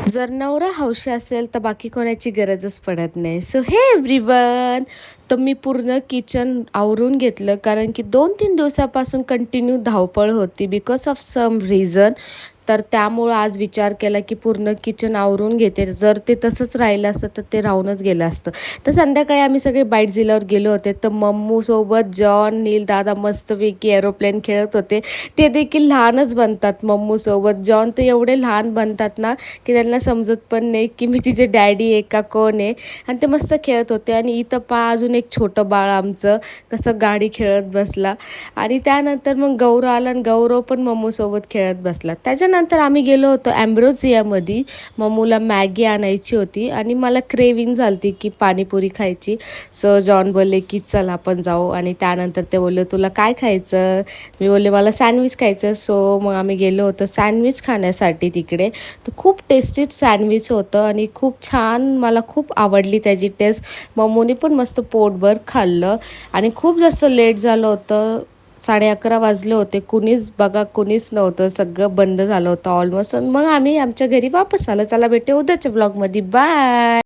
जर नवरा हौशी असेल तर बाकी कोणाची गरजच पडत नाही. सो हे एव्हरीवन, तर मी पूर्ण किचन आवरून घेतलं कारण की 2-3 दिवसापासून कंटिन्यू धावपळ होती बिकॉज ऑफ सम रिझन. तर त्यामुळं आज विचार केला की पूर्ण किचन आवरून घेते. जर ते तसंच राहिलं असतं तर ते राहूनच गेलं असतं. तर संध्याकाळी आम्ही सगळे बाईट जिल्यावर गेलो होते. तर मम्मूसोबत जॉन, नील दादा मस्तपैकी एरोप्लेन खेळत होते. ते देखील लहानच बनतात मम्मूसोबत. जॉन तर एवढे लहान बनतात ना की त्यांना समजत पण नाही की मी तिचे डॅडी आहे का कोण आहे. आणि ते मस्त खेळत होते. आणि इथं अजून एक छोटं बाळ आमचं कसं गाडी खेळत बसला. आणि त्यानंतर मग गौरव आला आणि गौरव पण मम्मूसोबत खेळत बसला. त्याच्यानंतर आम्ही गेलो होतो ॲम्ब्रोझियामध्ये. मम्मूला मॅगी आणायची होती आणि मला क्रेविंग झाली होती की पाणीपुरी खायची. सो जॉन बोलले की चल आपण जाऊ. आणि त्यानंतर ते बोलले तुला काय खायचं. मी बोलले मला सँडविच खायचं. सो मग आम्ही गेलो होतो सँडविच खाण्यासाठी तिकडे. तर खूप टेस्टी सँडविच होतं आणि खूप छान, मला खूप आवडली त्याची टेस्ट. मम्मूनी पण मस्त पोटभर खाल्लं. आणि खूप जास्त लेट झालं होतं. 11:30 वाजले होते. कुणीच नव्हतं. सगळं बंद झालं होतं ऑलमोस्ट. मग आम्ही आमच्या घरी वापस आलो. चला भेटू उद्याच्या ब्लॉगमध्ये. बाय.